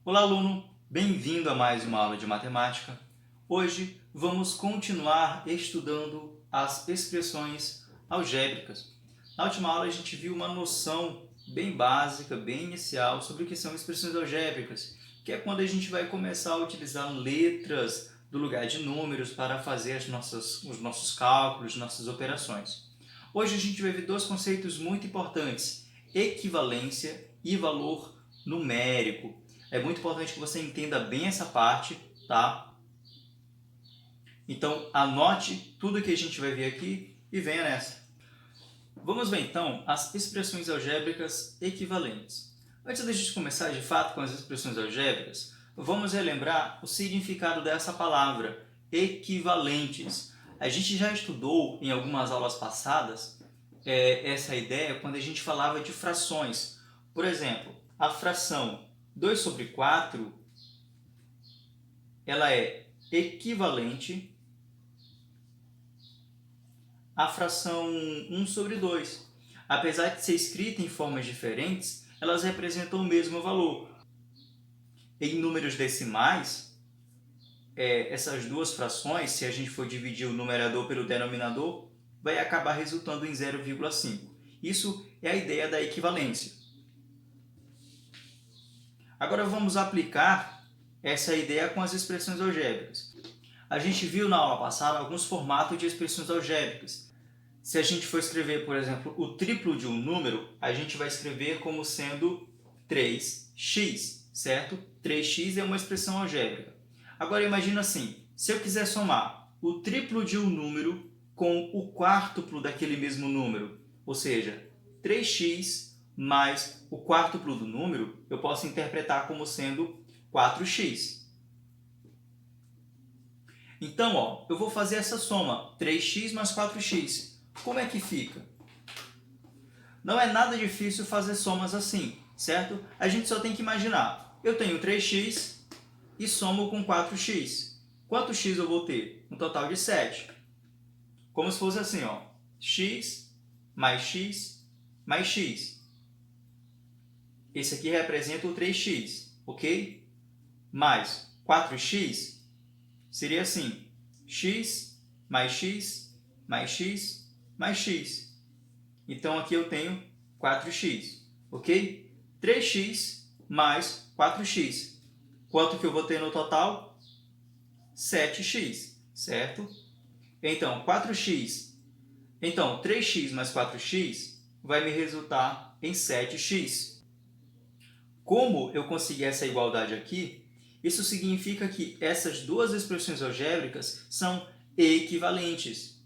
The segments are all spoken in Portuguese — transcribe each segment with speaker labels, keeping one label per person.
Speaker 1: Olá, aluno! Bem-vindo a mais uma aula de matemática. Hoje vamos continuar estudando as expressões algébricas. Na última aula a gente viu uma noção bem básica, bem inicial sobre o que são expressões algébricas, que é quando a gente vai começar a utilizar letras do lugar de números para fazer os nossos cálculos, nossas operações. Hoje a gente vai ver dois conceitos muito importantes: equivalência e valor numérico. É muito importante que você entenda bem essa parte, tá? Então, anote tudo que a gente vai ver aqui e venha nessa. Vamos ver, então, as expressões algébricas equivalentes. Antes da gente começar, de fato, com as expressões algébricas, vamos relembrar o significado dessa palavra, equivalentes. A gente já estudou, em algumas aulas passadas, essa ideia quando a gente falava de frações. Por exemplo, a fração 2 sobre 4, ela é equivalente à fração 1 sobre 2. Apesar de ser escrita em formas diferentes, elas representam o mesmo valor. Em números decimais, essas duas frações, se a gente for dividir o numerador pelo denominador, vai acabar resultando em 0,5. Isso é a ideia da equivalência. Agora vamos aplicar essa ideia com as expressões algébricas. A gente viu na aula passada alguns formatos de expressões algébricas. Se a gente for escrever, por exemplo, o triplo de um número, a gente vai escrever como sendo 3x, certo? 3x é uma expressão algébrica. Agora imagina assim, se eu quiser somar o triplo de um número com o quártuplo daquele mesmo número, ou seja, 3x mais o quártuplo do número, eu posso interpretar como sendo 4x. Então, eu vou fazer essa soma, 3x mais 4x. Como é que fica? Não é nada difícil fazer somas assim, certo? A gente só tem que imaginar. Eu tenho 3x e somo com 4x. Quantos x eu vou ter? Um total de 7. Como se fosse assim, x mais x mais x. Esse aqui representa o 3x, ok? Mais 4x seria assim, x mais x mais x mais x. Então, aqui eu tenho 4x, ok? 3x mais 4x. Quanto que eu vou ter no total? 7x, certo? Então, 4x. Então, 3x mais 4x vai me resultar em 7x. Como eu consegui essa igualdade aqui, isso significa que essas duas expressões algébricas são equivalentes.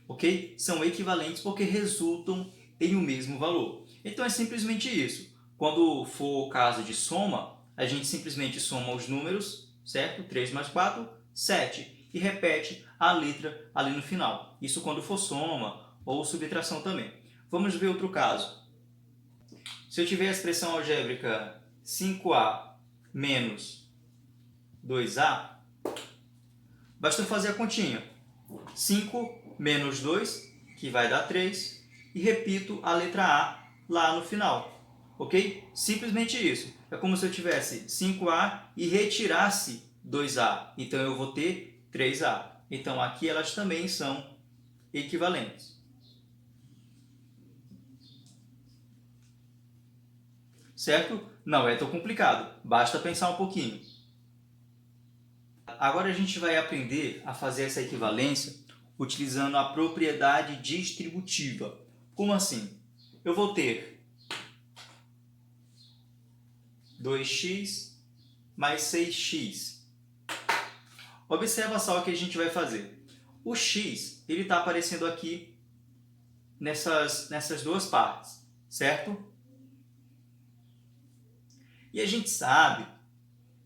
Speaker 1: Ok? São equivalentes porque resultam em um mesmo valor. Então é simplesmente isso. Quando for o caso de soma, a gente simplesmente soma os números, certo? 3 mais 4, 7. E repete a letra ali no final. Isso quando for soma ou subtração também. Vamos ver outro caso. Se eu tiver a expressão algébrica 5a menos 2a, basta fazer a continha. 5 menos 2, que vai dar 3, e repito a letra A lá no final. Ok? Simplesmente isso. É como se eu tivesse 5A e retirasse 2A. Então, eu vou ter 3A. Então, aqui elas também são equivalentes. Certo? Não é tão complicado. Basta pensar um pouquinho. Agora a gente vai aprender a fazer essa equivalência utilizando a propriedade distributiva. Como assim? Eu vou ter 2x mais 6x. Observa só o que a gente vai fazer. O x está aparecendo aqui nessas duas partes, certo? E a gente sabe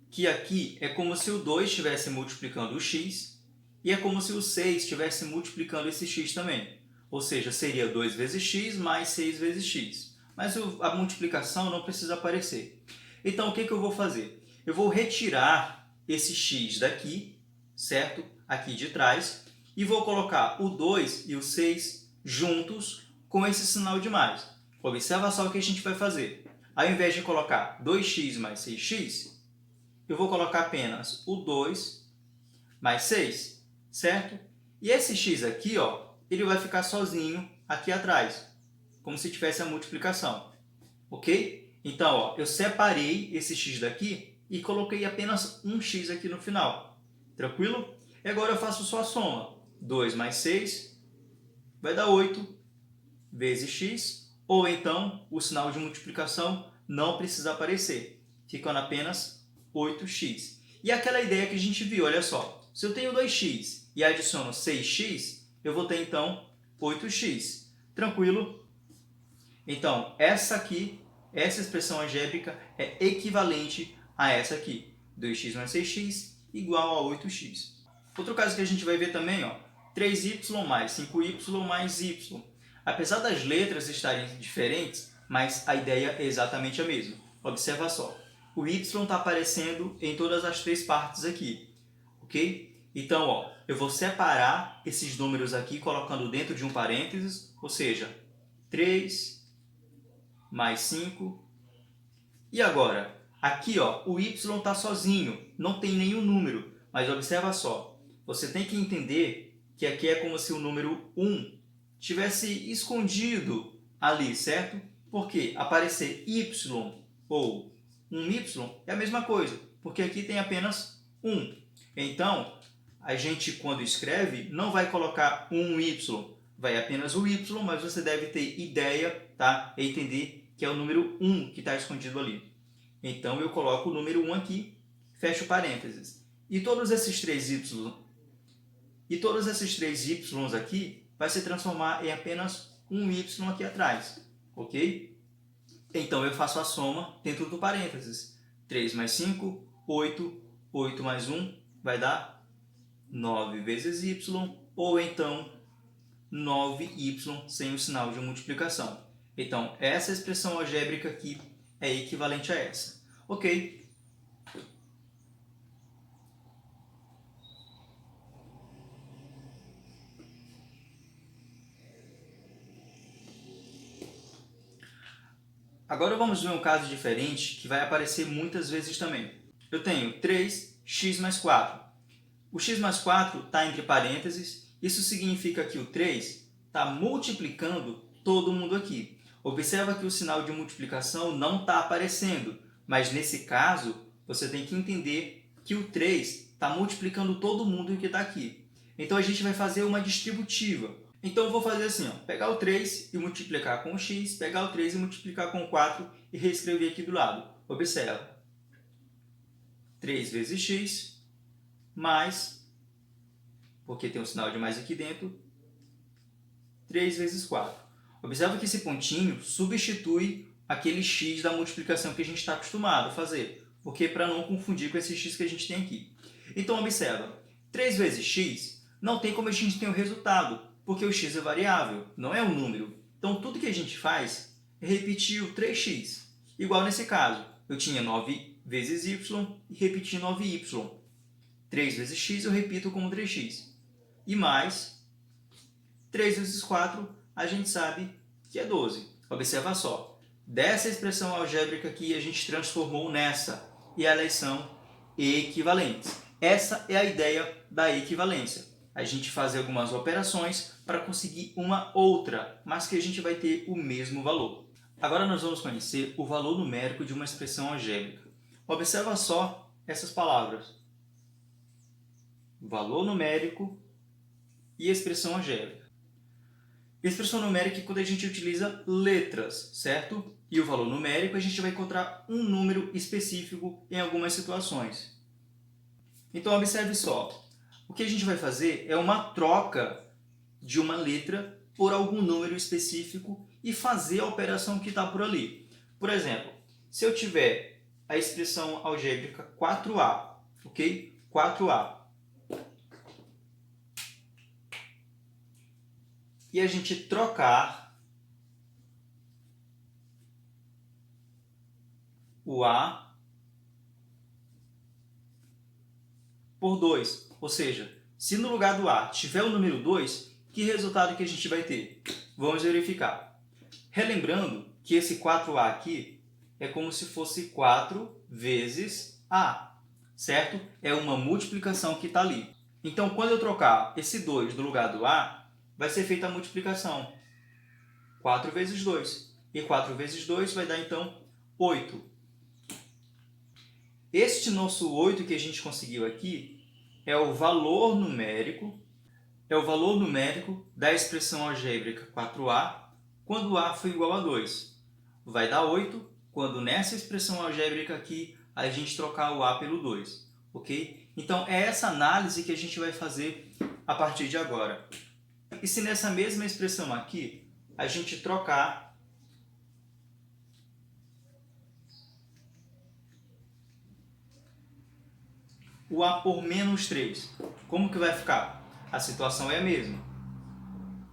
Speaker 1: que aqui é como se o 2 estivesse multiplicando o x e é como se o 6 estivesse multiplicando esse x também. Ou seja, seria 2 vezes x mais 6 vezes x. Mas a multiplicação não precisa aparecer. Então, o que eu vou fazer? Eu vou retirar esse x daqui, certo? Aqui de trás, e vou colocar o 2 e o 6 juntos com esse sinal de mais. Observa só o que a gente vai fazer. Ao invés de colocar 2x mais 6x, eu vou colocar apenas o 2 mais 6, certo? E esse x aqui, ó, ele vai ficar sozinho aqui atrás, como se tivesse a multiplicação, ok? Então, ó, eu separei esse x daqui e coloquei apenas um x aqui no final, tranquilo? E agora eu faço só a soma. 2 mais 6 vai dar 8 vezes x, ou então o sinal de multiplicação não precisa aparecer, ficando apenas 8x. E aquela ideia que a gente viu, olha só, se eu tenho 2x e adiciono 6x, eu vou ter então 8x. Tranquilo? Então, essa expressão algébrica é equivalente a essa aqui, 2x mais 6x igual a 8x. Outro caso que a gente vai ver também, ó, 3y mais 5y mais y. Apesar das letras estarem diferentes, mas a ideia é exatamente a mesma. Observa só, o y está aparecendo em todas as três partes aqui, ok? Então, ó, eu vou separar esses números aqui colocando dentro de um parênteses, ou seja, 3 mais 5. E agora, aqui ó, o y está sozinho, não tem nenhum número, mas observa só, você tem que entender que aqui é como se o número 1 tivesse escondido ali, certo? Porque aparecer y ou um y é a mesma coisa, porque aqui tem apenas 1. Então, a gente quando escreve não vai colocar um y, vai apenas o y, mas você deve ter ideia, tá? E entender que é o número 1 que está escondido ali. Então, eu coloco o número 1 aqui, fecho parênteses. E todos esses três y aqui vai se transformar em apenas um y aqui atrás, ok? Então, eu faço a soma dentro do parênteses. 3 mais 5, 8. 8 mais 1 vai dar 9 vezes y, ou então 9y sem o sinal de multiplicação. Então, essa expressão algébrica aqui é equivalente a essa. Ok? Agora vamos ver um caso diferente que vai aparecer muitas vezes também. Eu tenho 3x mais 4. O x mais 4 está entre parênteses. Isso significa que o 3 está multiplicando todo mundo aqui. Observa que o sinal de multiplicação não está aparecendo, mas nesse caso você tem que entender que o 3 está multiplicando todo mundo que está aqui. Então a gente vai fazer uma distributiva. Então eu vou fazer assim, ó, pegar o 3 e multiplicar com o x, pegar o 3 e multiplicar com o 4 e reescrever aqui do lado. Observa. 3 vezes x mais, porque tem um sinal de mais aqui dentro, 3 vezes 4. Observa que esse pontinho substitui aquele x da multiplicação que a gente está acostumado a fazer, porque para não confundir com esse x que a gente tem aqui. Então observa, 3 vezes x não tem como a gente ter o resultado, porque o x é variável, não é um número. Então tudo que a gente faz é repetir o 3x. Igual nesse caso, eu tinha 9 vezes y e repeti 9y. 3 vezes x eu repito como 3x. E mais 3 vezes 4, a gente sabe que é 12. Observa só. Dessa expressão algébrica aqui, a gente transformou nessa. E elas são equivalentes. Essa é a ideia da equivalência. A gente fazer algumas operações para conseguir uma outra, mas que a gente vai ter o mesmo valor. Agora nós vamos conhecer o valor numérico de uma expressão algébrica. Observa só essas palavras. Valor numérico e expressão algébrica. Expressão numérica é quando a gente utiliza letras, certo? E o valor numérico a gente vai encontrar um número específico em algumas situações. Então observe só. O que a gente vai fazer é uma troca de uma letra por algum número específico e fazer a operação que está por ali. Por exemplo, se eu tiver a expressão algébrica 4a, ok? 4a. E a gente trocar o A por 2. Ou seja, se no lugar do A tiver o número 2, que resultado que a gente vai ter? Vamos verificar. Relembrando que esse 4A aqui é como se fosse 4 vezes A, certo? É uma multiplicação que está ali. Então, quando eu trocar esse 2 no lugar do A, vai ser feita a multiplicação. 4 vezes 2. E 4 vezes 2 vai dar, então, 8. Este nosso 8 que a gente conseguiu aqui é o valor numérico da expressão algébrica 4A quando A for igual a 2. Vai dar 8 quando nessa expressão algébrica aqui a gente trocar o A pelo 2. Ok? Então, é essa análise que a gente vai fazer a partir de agora. E se nessa mesma expressão aqui a gente trocar o A por menos 3, como que vai ficar? A situação é a mesma.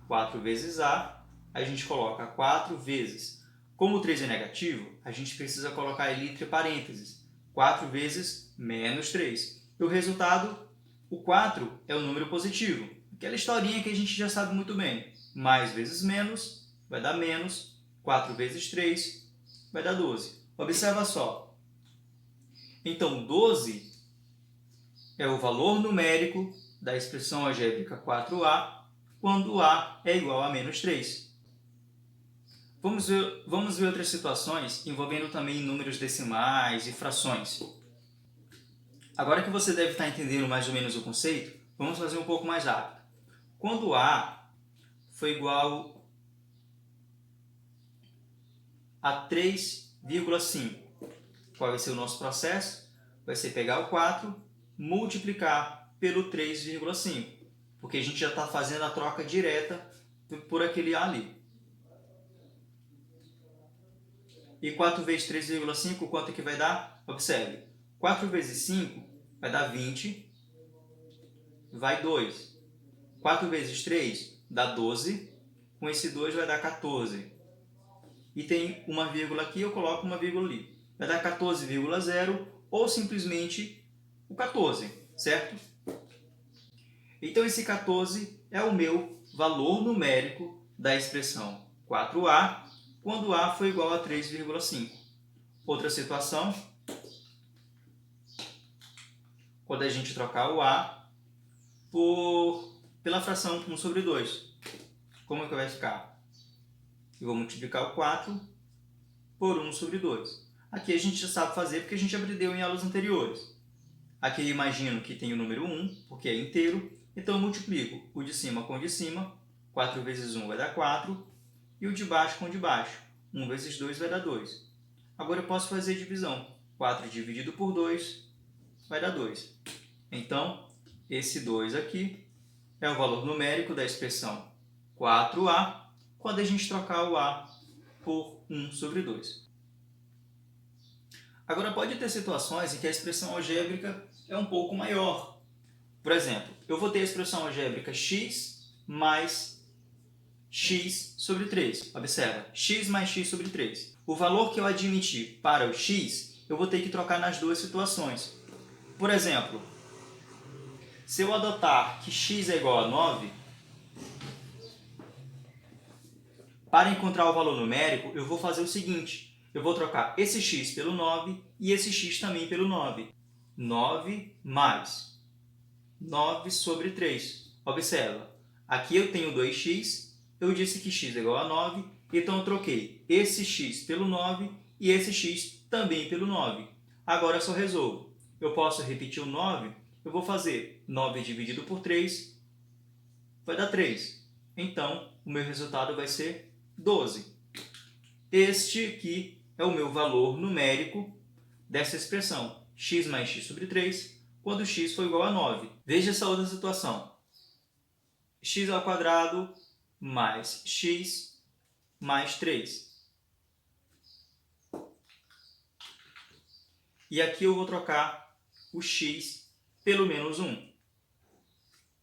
Speaker 1: 4 vezes A, a gente coloca 4 vezes. Como o 3 é negativo, a gente precisa colocar ele entre parênteses. 4 vezes menos 3. E o resultado, o 4 é o número positivo. Aquela historinha que a gente já sabe muito bem. Mais vezes menos vai dar menos. 4 vezes 3 vai dar 12. Observa só. Então, 12 é o valor numérico da expressão algébrica 4A quando A é igual a menos 3. Vamos ver outras situações envolvendo também números decimais e frações. Agora que você deve estar entendendo mais ou menos o conceito, vamos fazer um pouco mais rápido. Quando A for igual a 3,5, qual vai ser o nosso processo? Vai ser pegar o 4, multiplicar pelo 3,5, porque a gente já está fazendo a troca direta por aquele A ali. E 4 vezes 3,5, quanto que vai dar? Observe, 4 vezes 5 vai dar 20, vai 2. 4 vezes 3 dá 12, com esse 2 vai dar 14. E tem uma vírgula aqui, eu coloco uma vírgula ali. Vai dar 14,0 ou simplesmente o 14, certo? Então esse 14 é o meu valor numérico da expressão 4A quando A for igual a 3,5. Outra situação, quando a gente trocar o A pela fração 1 sobre 2. Como é que vai ficar? Eu vou multiplicar o 4 por 1 sobre 2. Aqui a gente já sabe fazer porque a gente aprendeu em aulas anteriores. Aqui eu imagino que tem o número 1, porque é inteiro, então eu multiplico o de cima com o de cima. 4 vezes 1 vai dar 4, e o de baixo com o de baixo. 1 vezes 2 vai dar 2. Agora eu posso fazer divisão. 4 dividido por 2 vai dar 2. Então, esse 2 aqui é o valor numérico da expressão 4A quando a gente trocar o A por 1 sobre 2. Agora, pode ter situações em que a expressão algébrica é um pouco maior. Por exemplo, eu vou ter a expressão algébrica x mais x sobre 3. Observa, x mais x sobre 3. O valor que eu admitir para o x, eu vou ter que trocar nas duas situações. Por exemplo, se eu adotar que x é igual a 9, para encontrar o valor numérico, eu vou fazer o seguinte. Eu vou trocar esse x pelo 9 e esse x também pelo 9. 9 mais 9 sobre 3. Observa, aqui eu tenho 2x, eu disse que x é igual a 9, então eu troquei esse x pelo 9 e esse x também pelo 9. Agora eu só resolvo. Eu posso repetir o 9, eu vou fazer 9 dividido por 3, vai dar 3. Então, o meu resultado vai ser 12. Este aqui é o meu valor numérico dessa expressão, x mais x sobre 3, quando x for igual a 9. Veja essa outra situação. X ao quadrado mais x mais 3. E aqui eu vou trocar o x pelo menos 1.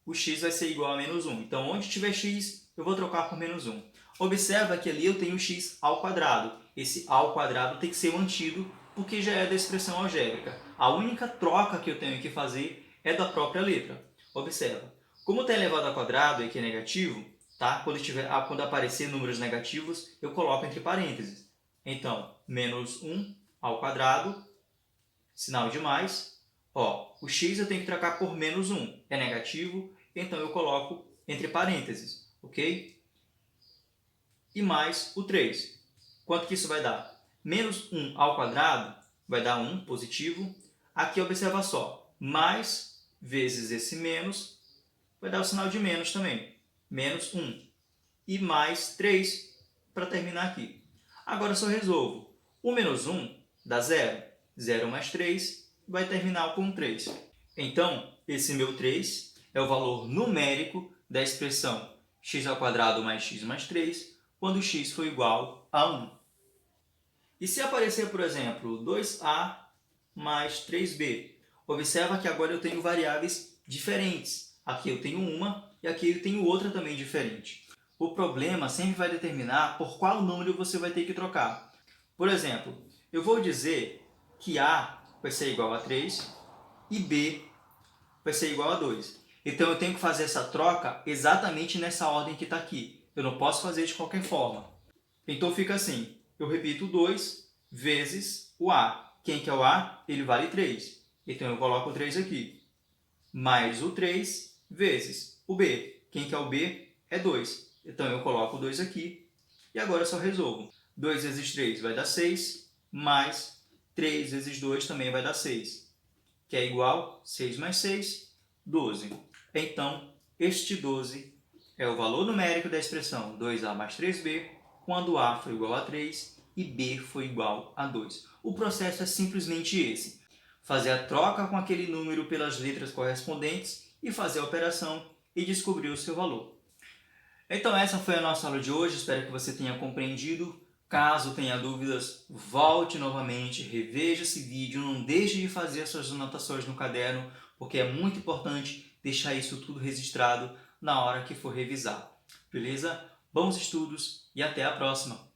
Speaker 1: O x vai ser igual a menos 1. Então, onde tiver x, eu vou trocar por menos 1. Observa que ali eu tenho x ao quadrado. Esse ao quadrado tem que ser mantido porque já é da expressão algébrica. A única troca que eu tenho que fazer é da própria letra. Observa, como está elevado ao quadrado e aqui é negativo, tá? Quando aparecer números negativos, eu coloco entre parênteses. Então, menos 1 ao quadrado, sinal de mais. Ó, o x eu tenho que trocar por menos 1, é negativo, então eu coloco entre parênteses, ok? E mais o 3. Quanto que isso vai dar? Menos 1 ao quadrado vai dar 1, positivo. Aqui observa só, mais vezes esse menos vai dar o sinal de menos também, menos 1. E mais 3 para terminar aqui. Agora, se eu resolvo, o menos 1 dá 0. 0 mais 3 vai terminar com 3. Então, esse meu 3 é o valor numérico da expressão x² mais x mais 3, quando x for igual a 1. E se aparecer, por exemplo, 2a mais 3b, observa que agora eu tenho variáveis diferentes. Aqui eu tenho uma e aqui eu tenho outra também diferente. O problema sempre vai determinar por qual número você vai ter que trocar. Por exemplo, eu vou dizer que a vai ser igual a 3 e b vai ser igual a 2. Então eu tenho que fazer essa troca exatamente nessa ordem que está aqui. Eu não posso fazer de qualquer forma. Então fica assim, eu repito 2 vezes o a. Quem que é o a? Ele vale 3. Então eu coloco o 3 aqui. Mais o 3 vezes o b. Quem que é o b? É 2. Então eu coloco o 2 aqui. E agora eu só resolvo. 2 vezes 3 vai dar 6, mais 3 vezes 2 também vai dar 6. Que é igual a 6 mais 6, 12. Então, este 12 é o valor numérico da expressão 2a mais 3b, quando a foi igual a 3 e b foi igual a 2. O processo é simplesmente esse. Fazer a troca com aquele número pelas letras correspondentes e fazer a operação e descobrir o seu valor. Então essa foi a nossa aula de hoje, espero que você tenha compreendido. Caso tenha dúvidas, volte novamente, reveja esse vídeo, não deixe de fazer as suas anotações no caderno, porque é muito importante deixar isso tudo registrado na hora que for revisar. Beleza? Bons estudos e até a próxima!